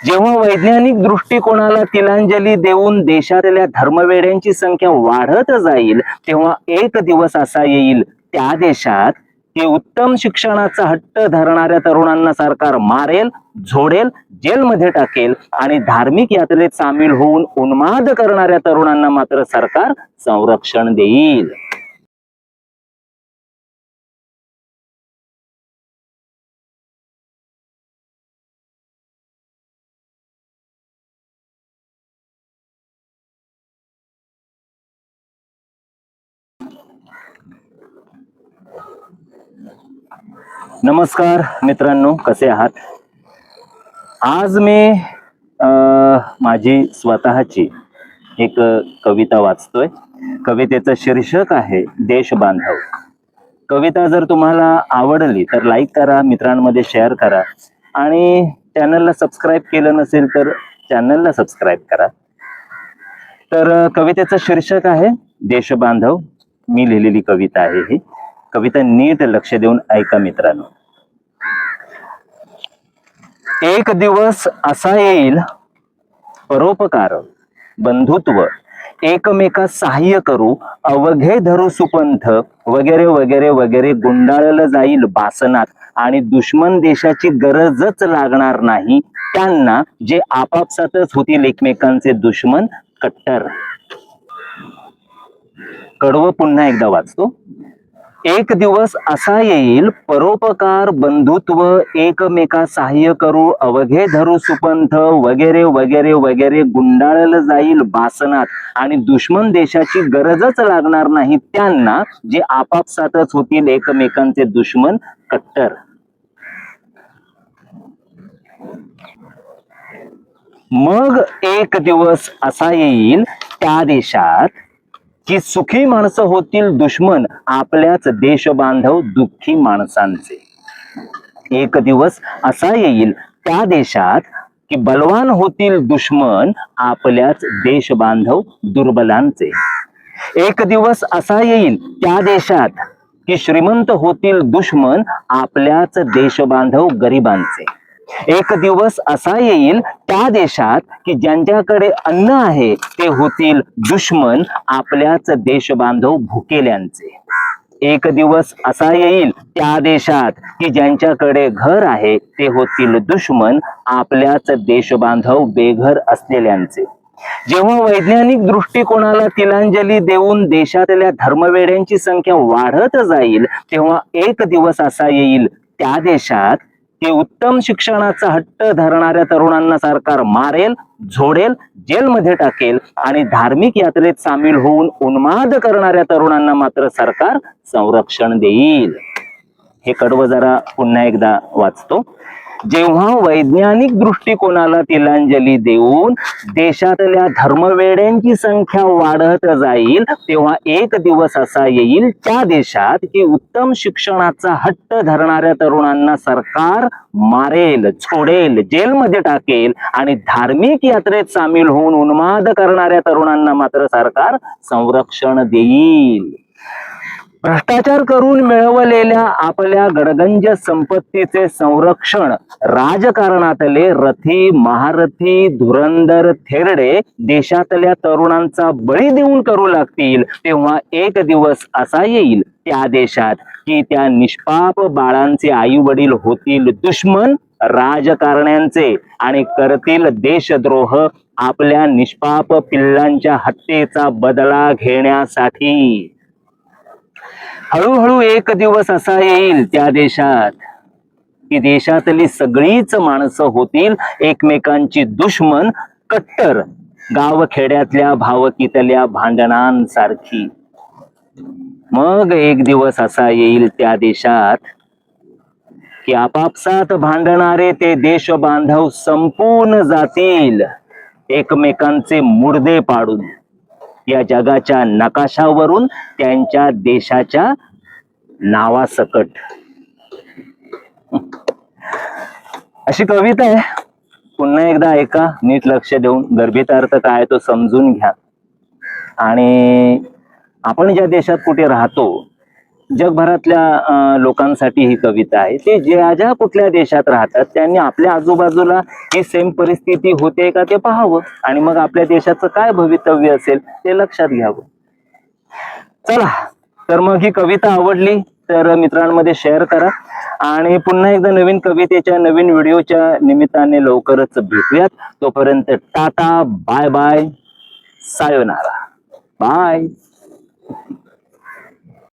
जेव्हा वैज्ञानिक दृष्टिकोनाला तिलांजली देऊन देशातल्या धर्मवेड्यांची संख्या वाढत जाईल, तेव्हा एक दिवस असा येईल त्या देशात की उत्तम शिक्षणाचा हट्ट धरणाऱ्या तरुणांना सरकार मारेल, झोडेल, जेलमध्ये टाकेल आणि धार्मिक यात्रेत सामील होऊन उन्माद करणाऱ्या तरुणांना मात्र सरकार संरक्षण देईल. नमस्कार मित्रांनो, कसे आहात? आज मी माझी स्वतःची एक कविता वाचतोय. कवितेचं शीर्षक आहे देश बांधव. कविता जर तुम्हाला आवडली तर लाईक करा, मित्रांमध्ये शेअर करा आणि चॅनलला सबस्क्राईब केलं नसेल तर चॅनलला सबस्क्राईब करा. तर कवितेचं शीर्षक आहे देश बांधव. मी लिहिलेली कविता आहे ही कविता. नीट लक्ष देऊन ऐका मित्रांनो. एक दिवस असा येईल, परोपकार, बंधुत्व, एकमेकास सहाय्य करू, अवघे धरू सुपंथ, वगैरे वगैरे वगैरे गुंडाळलं जाईल बासनात आणि दुश्मन देशाची गरजच लागणार नाही त्यांना, जे आपापसातच होतील एकमेकांचे दुश्मन कट्टर. कडवं पुन्हा एकदा वाचतो. एक दिवस असा येईल, परोपकार, बंधुत्व, एकमेकास सहाय्य करू, अवघे धरू सुपंथ, वगैरे वगैरे वगैरे गुंडाळलं जाईल बासनात आणि दुश्मन देशाची गरजच लागणार नाही त्यांना, जे आपापसातच होतील एकमेकांचे दुश्मन कट्टर. मग एक दिवस असा येईल त्या देशात की सुखी माणसं होतील दुश्मन आपल्याच देश बांधव दुःखी माणसांचे. एक दिवस असा येईल त्या देशात की बलवान होतील दुश्मन आपल्याच देश बांधव दुर्बलांचे. एक दिवस असा येईल त्या देशात की श्रीमंत होतील दुश्मन आपल्याच देश बांधव गरिबांचे. एक दिवस असा येईल त्या देशात की ज्यांच्याकडे अन्न आहे ते होतील दुश्मन आपल्याच देश बांधव भुकेल्यांचे. एक दिवस असा येईल त्या देशात की ज्यांच्याकडे घर आहे ते होतील दुश्मन आपल्याच देश बांधव बेघर असलेल्यांचे. जेव्हा वैज्ञानिक दृष्टिकोनाला तिलांजली देऊन देशातल्या धर्मवेड्यांची संख्या वाढत जाईल, तेव्हा एक दिवस असा येईल त्या देशात की उत्तम शिक्षणाचा हट्ट धरणाऱ्या तरुणांना सरकार मारेल, झोडेल, जेलमध्ये टाकेल आणि धार्मिक यात्रेत सामील होऊन उन्माद करणाऱ्या तरुणांना मात्र सरकार संरक्षण देईल. हे कडवं जरा पुन्हा एकदा वाचतो. जेव्हा वैज्ञानिक दृष्टिकोनाला तिलांजली देऊन देशातल्या धर्मवेड्यांची संख्या वाढत जाईल, तेव्हा एक दिवस असा येईल त्या देशात की उत्तम शिक्षणाचा हट्ट धरणाऱ्या तरुणांना सरकार मारेल, छोडेल, जेलमध्ये टाकेल आणि धार्मिक यात्रेत सामील होऊन उन्माद करणाऱ्या तरुणांना मात्र सरकार संरक्षण देईल. भ्रष्टाचार करून मिळवलेल्या आपल्या गडगंज संपत्तीचे संरक्षण राजकारणातले रथी, महारथी, धुरंधर, थेरडे देशातल्या तरुणांचा बळी देऊन करू लागतील, तेव्हा एक दिवस असा येईल त्या देशात की त्या निष्पाप बाळांचे आई वडील होतील दुश्मन राजकारण्यांचे आणि करतील देशद्रोह आपल्या निष्पाप पिल्लांच्या हत्येचा बदला घेण्यासाठी. हळूहळू एक दिवस असा येईल त्या देशात की देशातली सगळीच माणसं होतील एकमेकांची दुश्मन कट्टर, गावखेड्यातल्या भावकीतल्या भांडणांसारखी. मग एक दिवस असा येईल त्या देशात की आपापसात भांडणारे ते देश बांधव संपून जातील एकमेकांचे मुर्दे पाडून या जगाच्या नकाशावरून त्यांच्या देशाच्या नावासकट. अशी कविता आहे. पुन्हा एकदा ऐका, नीट लक्ष देऊन, गर्भित अर्थ काय तो समजून घ्या. आणि आपण ज्या देशात कुठे राहतो जगभरातल्या लोकांसाठी ही कविता आहे. ते ज्या ज्या कुठल्या देशात राहतात त्यांनी आपल्या आजूबाजूला ही सेम परिस्थिती होते का ते पाहावं आणि मग आपल्या देशाचं काय भवितव्य असेल ते लक्षात घ्यावं. चला, तर मग ही कविता आवडली तर मित्रांमध्ये शेअर करा आणि पुन्हा एकदा नवीन कवितेच्या नवीन व्हिडिओच्या निमित्ताने लवकरच भेटूयात. तोपर्यंत टाटा, बाय बाय, सायोनारा, बाय.